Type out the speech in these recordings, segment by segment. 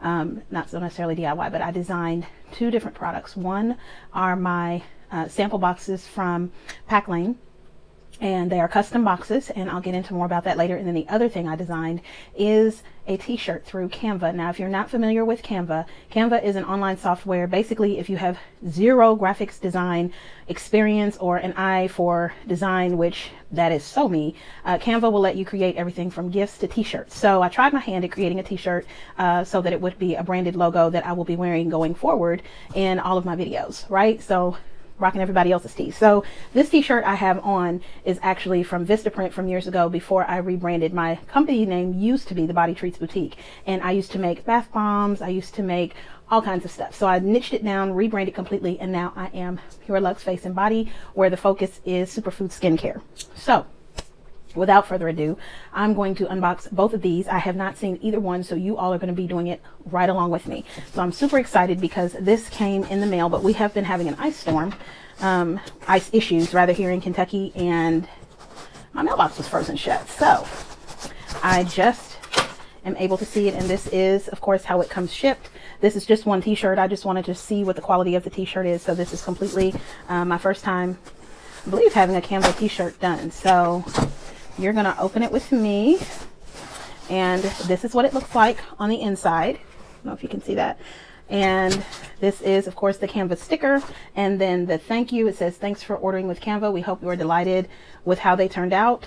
not so necessarily DIY, but I designed 2 different products. One are my sample boxes from Packlane, and they are custom boxes, and I'll get into more about that later. And then the other thing I designed is a t-shirt through Canva. Now, if you're not familiar with Canva, Canva is an online software. Basically, if you have zero graphics design experience or an eye for design, which that is so me, Canva will let you create everything from gifts to t-shirts. So I tried my hand at creating a t-shirt so that it would be a branded logo that I will be wearing going forward in all of my videos, right? So rocking everybody else's tees. So this t-shirt I have on is actually from Vistaprint from years ago before I rebranded. My company name used to be the Body Treats Boutique, and I used to make bath bombs. I used to make all kinds of stuff. So I niched it down, rebranded completely, and now I am Pure Luxe Face and Body, where the focus is superfood skincare. So without further ado, I'm going to unbox both of these. I have not seen either one, so you all are going to be doing it right along with me. So I'm super excited because this came in the mail, but we have been having an ice storm, ice issues rather, here in Kentucky, and my mailbox was frozen shut. So I just am able to see it, and this is, of course, how it comes shipped. This is just one t-shirt. I just wanted to see what the quality of the t-shirt is. So this is completely my first time, I believe, having a Canva t-shirt done. So you're going to open it with me, and this is what it looks like on the inside. I don't know if you can see that. And this is, of course, the Canva sticker, and then the thank you. It says, "Thanks for ordering with Canva. We hope you are delighted with how they turned out."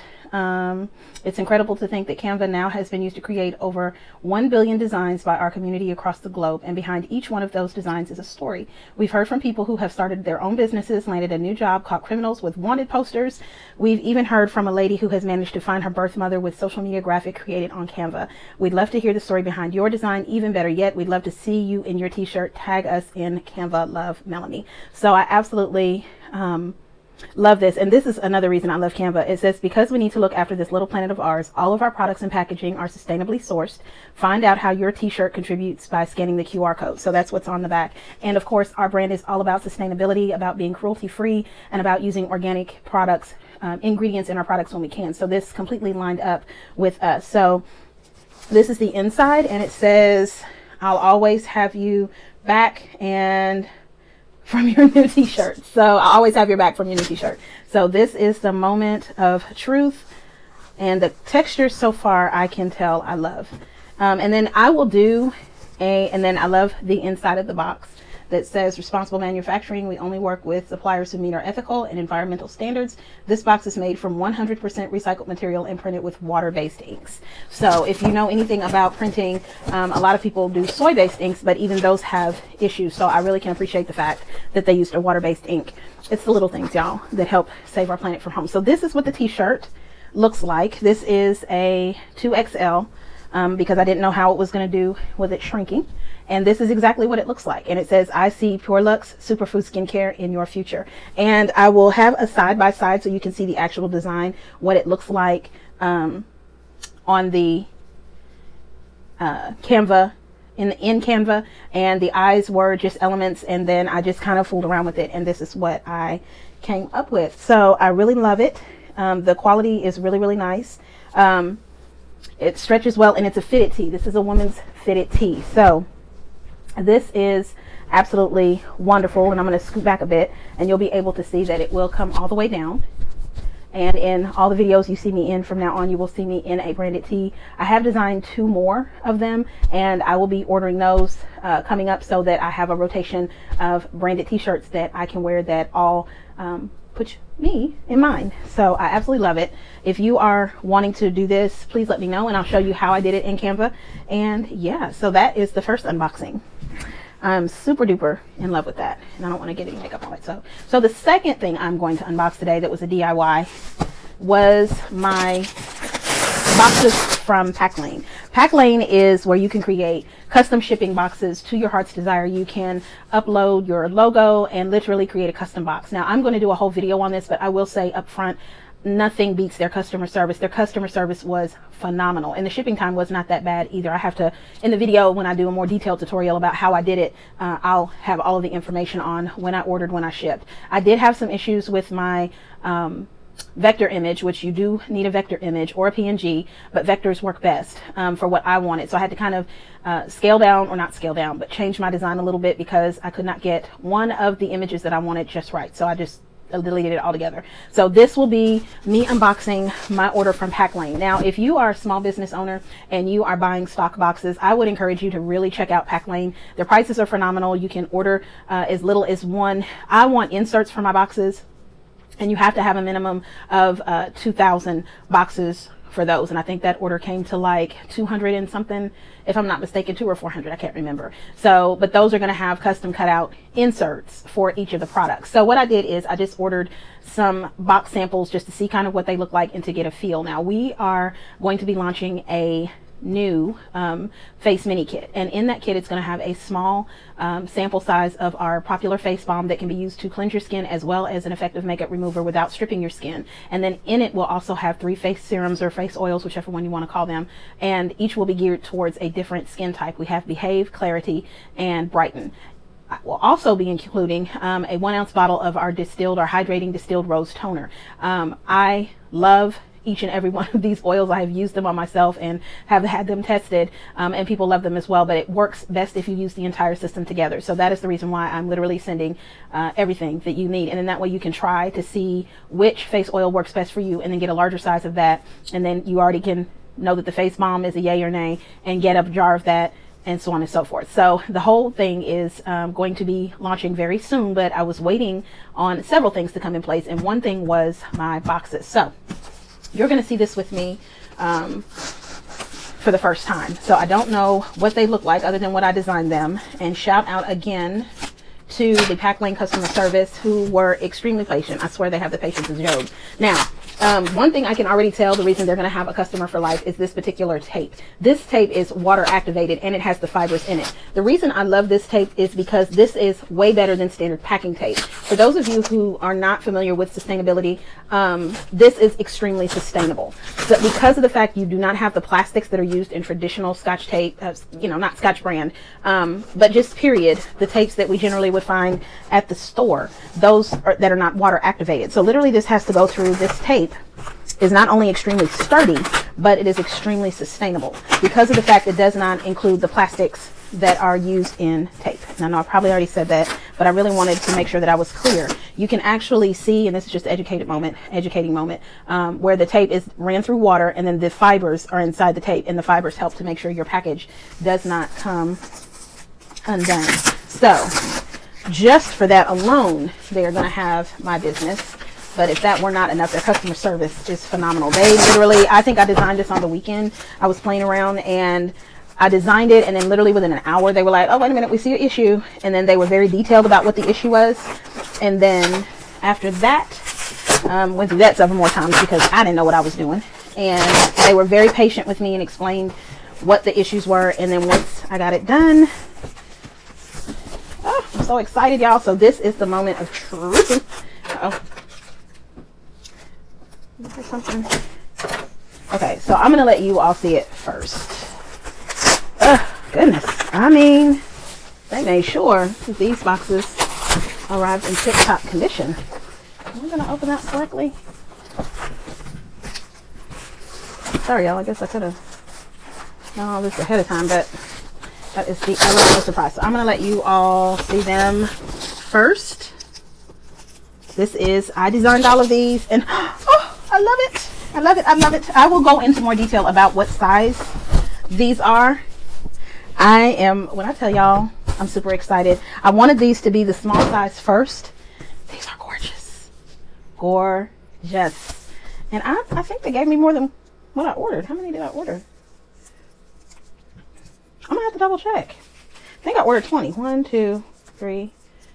It's incredible to think that Canva now has been used to create over 1 billion designs by our community across the globe, and behind each one of those designs is a story. We've heard from people who have started their own businesses, landed a new job, caught criminals with wanted posters. We've even heard from a lady who has managed to find her birth mother with social media graphic created on Canva. We'd love to hear the story behind your design. Even better yet, we'd love to see you in your t-shirt. Tag us in Canva. Love, Melanie. So I absolutely love this, and this is another reason I love Canva. It says, "Because we need to look after this little planet of ours, all of our products and packaging are sustainably sourced. Find out how your t-shirt contributes by scanning the QR code." So that's what's on the back. And of course, our brand is all about sustainability, about being cruelty free, and about using organic products, ingredients in our products when we can. So this completely lined up with us. So this is the inside, and it says, "I'll always have you back," and from your new t-shirt. So I always have your back from your new t-shirt. So this is the moment of truth, and the texture so far I can tell I love. And then I will do and then I love the inside of the box that says, "Responsible manufacturing. We only work with suppliers who meet our ethical and environmental standards. This box is made from 100% recycled material and printed with water-based inks." So if you know anything about printing, a lot of people do soy-based inks, but even those have issues. So I really can appreciate the fact that they used a water-based ink. It's the little things, y'all, that help save our planet from home. So this is what the t-shirt looks like. This is a 2XL because I didn't know how it was going to do with it shrinking. And this is exactly what it looks like. And it says, "I see Pure Luxe Superfood Skincare in your future." And I will have a side by side so you can see the actual design, what it looks like on the Canva, in Canva. And the eyes were just elements, and then I just kind of fooled around with it, and this is what I came up with. So I really love it. The quality is really, really nice. It stretches well, and it's a fitted tee. This is a woman's fitted tee. So this is absolutely wonderful, and I'm going to scoot back a bit, and you'll be able to see that it will come all the way down. And in all the videos you see me in from now on, you will see me in a branded tee. I have designed 2 more of them, and I will be ordering those coming up so that I have a rotation of branded t-shirts that I can wear that all put me in mind. So I absolutely love it. If you are wanting to do this, please let me know, and I'll show you how I did it in Canva. And yeah, so that is the first unboxing. I'm super duper in love with that, and I don't want to get any makeup on it. So the second thing I'm going to unbox today that was a DIY was my boxes from Packlane. Packlane is where you can create custom shipping boxes to your heart's desire. You can upload your logo and literally create a custom box. Now, I'm going to do a whole video on this, but I will say up front, nothing beats their customer service. Their customer service was phenomenal, and the shipping time was not that bad either. I have to, in the video, when I do a more detailed tutorial about how I did it, I'll have all of the information on when I ordered, when I shipped. I did have some issues with my vector image, which you do need a vector image or a PNG, but vectors work best for what I wanted. So I had to kind of scale down, or not scale down, but change my design a little bit because I could not get one of the images that I wanted just right. So I just deleted it altogether. So this will be me unboxing my order from Packlane. Now, if you are a small business owner and you are buying stock boxes, I would encourage you to really check out Packlane. Their prices are phenomenal. You can order as little as one. I want inserts for my boxes, and you have to have a minimum of 2,000 boxes for those. And I think that order came to like 200 and something, if I'm not mistaken, 200 or 400, I can't remember. So, but those are going to have custom cutout inserts for each of the products. So what I did is I just ordered some box samples just to see kind of what they look like and to get a feel. Now we are going to be launching a new face mini kit, and in that kit it's going to have a small sample size of our popular face balm that can be used to cleanse your skin, as well as an effective makeup remover without stripping your skin. And then in it we'll also have 3 face serums or face oils, whichever one you want to call them, and each will be geared towards a different skin type. We have Behave, Clarity, and Brighten. We'll also be including a 1 ounce bottle of our hydrating distilled rose toner. I love each and every one of these oils. I have used them on myself and have had them tested, and people love them as well, but it works best if you use the entire system together. So that is the reason why I'm literally sending everything that you need, and then that way you can try to see which face oil works best for you, and then get a larger size of that, and then you already can know that the face balm is a yay or nay, and get a jar of that, and so on and so forth. So the whole thing is going to be launching very soon, but I was waiting on several things to come in place, and one thing was my boxes. So you're going to see this with me for the first time. So I don't know what they look like other than what I designed them. And shout out again to the Packlane customer service, who were extremely patient. I swear they have the patience of Job. Now, one thing I can already tell, the reason they're going to have a customer for life, is this particular tape. This tape is water activated, and it has the fibers in it. The reason I love this tape is because this is way better than standard packing tape. For those of you who are not familiar with sustainability, this is extremely sustainable. So because of the fact you do not have the plastics that are used in traditional Scotch tape, not Scotch brand, but just period, the tapes that we generally would find at the store, those that are not water activated. So literally this has to go through. This tape is not only extremely sturdy, but it is extremely sustainable because of the fact it does not include the plastics that are used in tape. And I know I probably already said that, but I really wanted to make sure that I was clear. You can actually see, and this is just an educating moment, where the tape is ran through water, and then the fibers are inside the tape, and the fibers help to make sure your package does not come undone. So just for that alone, they are going to have my business. But if that were not enough, their customer service is phenomenal. They literally, I think I designed this on the weekend. I was playing around and I designed it, and then literally within an hour they were like, oh, wait a minute, we see an issue. And then they were very detailed about what the issue was. And then after that, went through that several more times because I didn't know what I was doing. And they were very patient with me and explained what the issues were. And then once I got it done, oh, I'm so excited, y'all. So this is the moment of truth. Something. Okay, so I'm gonna let you all see it first. Goodness, I mean, they made sure that these boxes arrived in tip-top condition. Am I gonna open that correctly? Sorry, y'all, I guess I could have done all this ahead of time, but that is the element of surprise. So I'm gonna let you all see them first. This is, I designed all of these, and oh, I love it. I love it. I love it. I will go into more detail about what size these are. When I tell y'all, I'm super excited. I wanted these to be the small size first. These are gorgeous. Gorgeous. And I think they gave me more than what I ordered. How many did I order? I'm going to have to double check. I think I ordered 20. 1, 2, 3,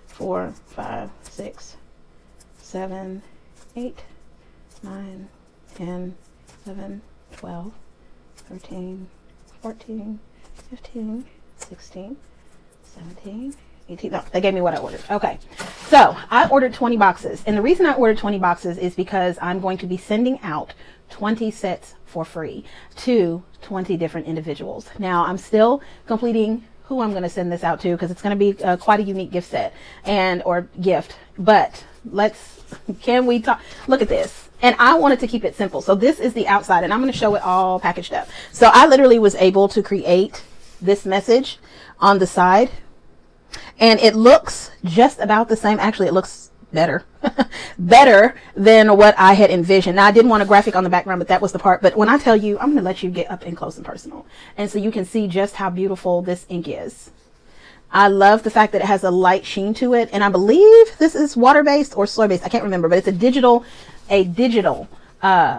4, 5, 6, 7, 8, 9, 10, 11, 12, 13, 14, 15, 16, 17, 18. No, they gave me what I ordered. Okay. So I ordered 20 boxes. And the reason I ordered 20 boxes is because I'm going to be sending out 20 sets for free to 20 different individuals. Now I'm still completing who I'm going to send this out to, because it's going to be quite a unique gift set or gift. But can we talk? Look at this. And I wanted to keep it simple. So this is the outside, and I'm going to show it all packaged up. So I literally was able to create this message on the side, and it looks just about the same. Actually, it looks better, better than what I had envisioned. Now, I didn't want a graphic on the background, but that was the part. But when I tell you, I'm going to let you get up in close and personal, and so you can see just how beautiful this ink is. I love the fact that it has a light sheen to it, and I believe this is water-based or soy-based. I can't remember, but it's a digital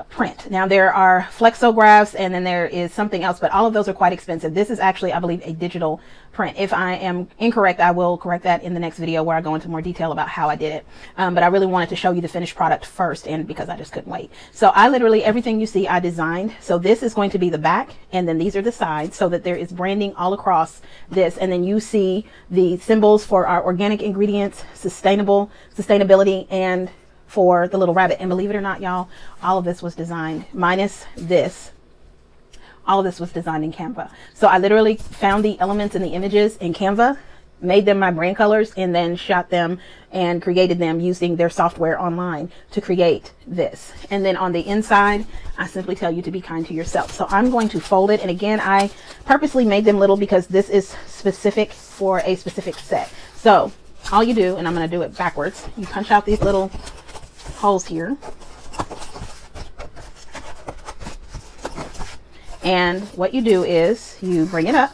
print. Now there are flexographs, and then there is something else, but all of those are quite expensive. This is actually, I believe, a digital print. If I am incorrect, I will correct that in the next video where I go into more detail about how I did it. But I really wanted to show you the finished product first, and because I just couldn't wait. So I literally, everything you see, I designed. So this is going to be the back, and then these are the sides, so that there is branding all across this. And then you see the symbols for our organic ingredients, sustainability, and for the little rabbit. And believe it or not, y'all, all of this was designed, minus this, all of this was designed in Canva. So I literally found the elements and the images in Canva, made them my brand colors, and then shot them and created them using their software online to create this. And then on the inside, I simply tell you to be kind to yourself. So I'm going to fold it. And again, I purposely made them little because this is specific for a specific set. So all you do, and I'm going to do it backwards, you punch out these little holes here, and what you do is you bring it up,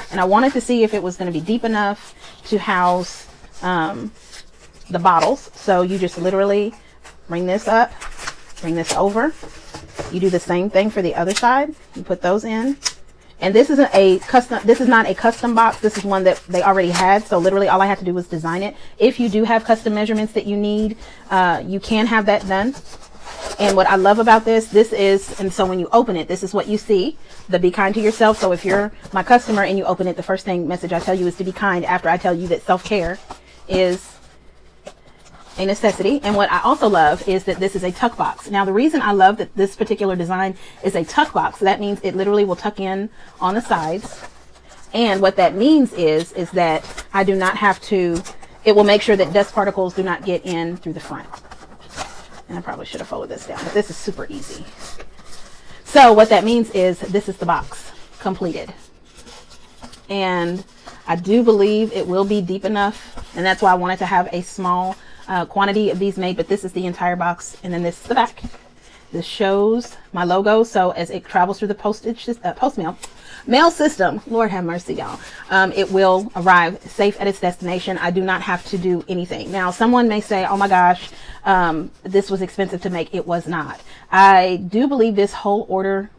and I wanted to see if it was going to be deep enough to house the bottles. So you just literally bring this up, bring this over. You do the same thing for the other side. You put those in. And this isn't a custom, this is not a custom box. This is one that they already had. So literally all I had to do was design it. If you do have custom measurements that you need, you can have that done. And what I love about this is, and so when you open it, this is what you see, the be kind to yourself. So if you're my customer and you open it, the first message I tell you is to be kind after I tell you that self-care is a necessity. And what I also love is that this is a tuck box. Now, the reason I love that this particular design is a tuck box, that means it literally will tuck in on the sides. And what that means is that I do not have to, it will make sure that dust particles do not get in through the front. And I probably should have folded this down, but this is super easy. So what that means is this is the box completed. And I do believe it will be deep enough, and that's why I wanted to have a small quantity of these made, but this is the entire box, and then this is the back. This shows my logo, so as it travels through the mail system, Lord have mercy, y'all, it will arrive safe at its destination. I do not have to do anything. Now, someone may say, oh my gosh, this was expensive to make. It was not. I do believe this whole order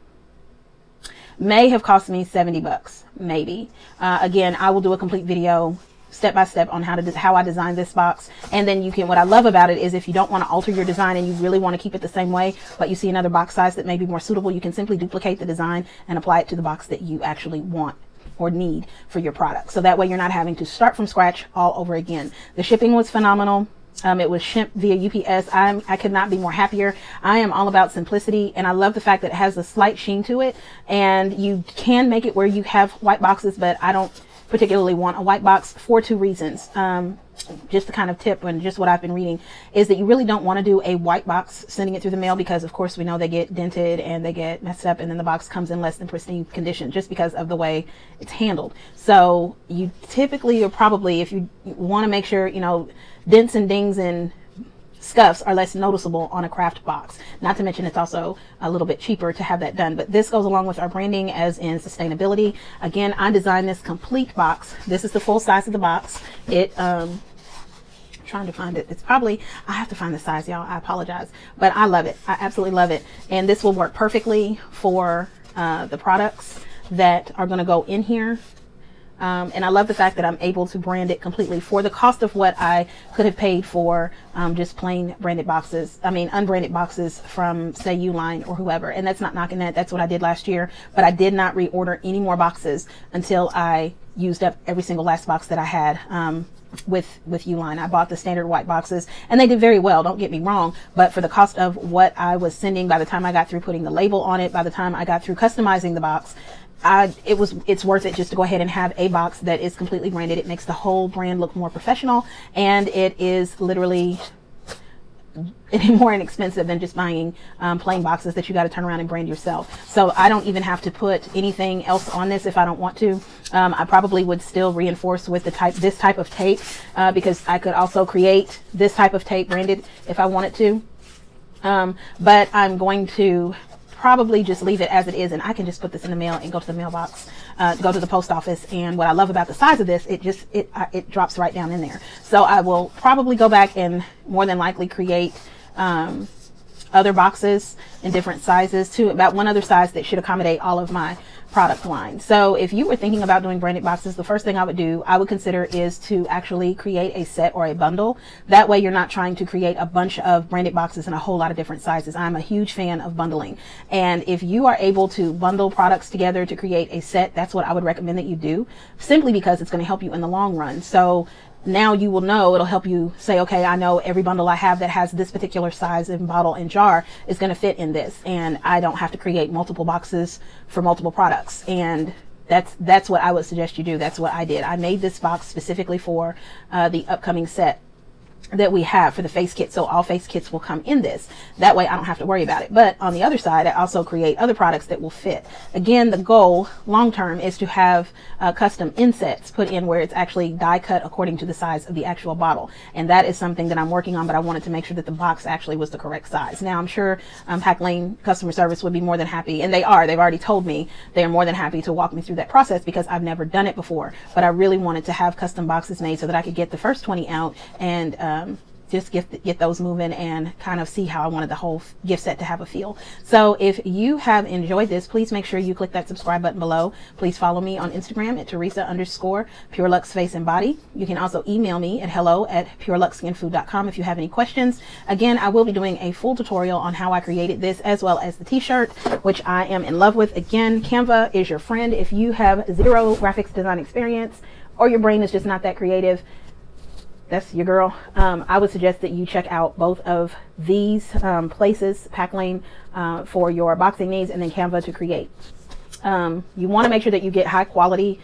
may have cost me 70 bucks, maybe. Again, I will do a complete video step by step on how I designed this box. And then you can, what I love about it is if you don't want to alter your design and you really want to keep it the same way, but you see another box size that may be more suitable, you can simply duplicate the design and apply it to the box that you actually want or need for your product. So that way you're not having to start from scratch all over again. The shipping was phenomenal. It was shipped via UPS. I could not be more happier. I am all about simplicity, and I love the fact that it has a slight sheen to it, and you can make it where you have white boxes, but I don't particularly want a white box for two reasons. Just the kind of tip and just what I've been reading is that you really don't want to do a white box sending it through the mail, because of course we know they get dented and they get messed up, and then the box comes in less than pristine condition just because of the way it's handled. So you typically, or probably, if you want to make sure, you know, dents and dings and scuffs are less noticeable on a craft box. Not to mention it's also a little bit cheaper to have that done, but this goes along with our branding as in sustainability. Again, I designed this complete box. This is the full size of the box. It trying to find it, it's probably, I have to find the size, y'all, I apologize, but I love it. I absolutely love it. And this will work perfectly for the products that are going to go in here. And I love the fact that I'm able to brand it completely for the cost of what I could have paid for just plain branded boxes. I mean, unbranded boxes from, say, Uline or whoever. And that's not knocking that. That's what I did last year. But I did not reorder any more boxes until I used up every single last box that I had with Uline. I bought the standard white boxes, and they did very well, don't get me wrong, but for the cost of what I was sending, by the time I got through putting the label on it, by the time I got through customizing the box, it's worth it just to go ahead and have a box that is completely branded. It makes the whole brand look more professional, and it is literally any more inexpensive than just buying plain boxes that you got to turn around and brand yourself. So I don't even have to put anything else on this if I don't want to. I probably would still reinforce with this type of tape, because I could also create this type of tape branded if I wanted to. But I'm going to probably just leave it as it is, and I can just put this in the mail and go to the mailbox, go to the post office. And what I love about the size of this, it drops right down in there. So I will probably go back and more than likely create other boxes in different sizes, to about one other size that should accommodate all of my product line. So if you were thinking about doing branded boxes, the first thing I would consider is to actually create a set or a bundle. That way you're not trying to create a bunch of branded boxes in a whole lot of different sizes. I'm a huge fan of bundling. And if you are able to bundle products together to create a set, that's what I would recommend that you do, simply because it's going to help you in the long run. So now you will know, it'll help you say, okay, I know every bundle I have that has this particular size and bottle and jar is going to fit in this, and I don't have to create multiple boxes for multiple products. And that's what I would suggest you do. That's what I did. I made this box specifically for the upcoming set that we have for the face kit. So all face kits will come in this. That way I don't have to worry about it. But on the other side, I also create other products that will fit. Again, the goal long term is to have custom insets put in where it's actually die cut according to the size of the actual bottle. And that is something that I'm working on, but I wanted to make sure that the box actually was the correct size. Now I'm sure Packlane customer service would be more than happy, and they've already told me they are more than happy to walk me through that process, because I've never done it before. But I really wanted to have custom boxes made so that I could get the first 20 out and just get those moving and kind of see how I wanted the whole gift set to have a feel. So if you have enjoyed this, please make sure you click that subscribe button below. Please follow me on Instagram at Teresa_PureLuxe Face and Body. You can also email me at hello@pureluxeskinfood.com if you have any questions. Again, I will be doing a full tutorial on how I created this, as well as the t-shirt, which I am in love with. Again, Canva is your friend. If you have zero graphics design experience, or your brain is just not that creative, that's your girl. I would suggest that you check out both of these places, Packlane for your boxing needs, and then Canva to create. You want to make sure that you get high quality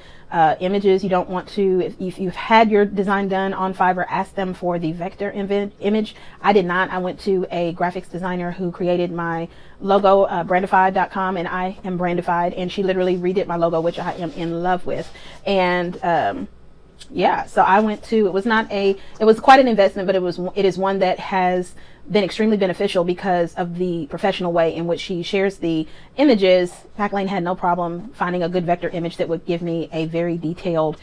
images. You don't want to, if you've had your design done on Fiverr, ask them for the vector image. I did not. I went to a graphics designer who created my logo, brandified.com, and I am brandified, and she literally redid my logo, which I am in love with. And yeah, so I went to, it was quite an investment, but it is one that has been extremely beneficial because of the professional way in which she shares the images. Packlane had no problem finding a good vector image that would give me a very detailed,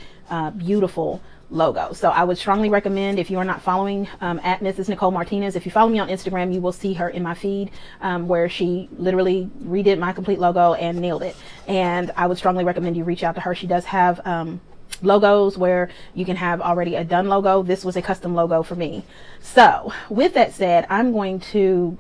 beautiful logo. So I would strongly recommend, if you are not following at Mrs. Nicole Martinez, if you follow me on Instagram, you will see her in my feed where she literally redid my complete logo and nailed it. And I would strongly recommend you reach out to her. She does have logos where you can have already a done logo. This was a custom logo for me. So with that said, I'm going to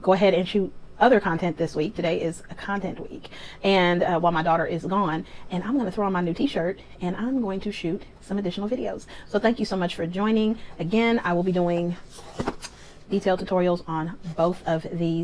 go ahead and shoot other content this week. Today is a content week, and while my daughter is gone, and I'm going to throw on my new t-shirt, and I'm going to shoot some additional videos. So thank you so much for joining. Again, I will be doing detailed tutorials on both of these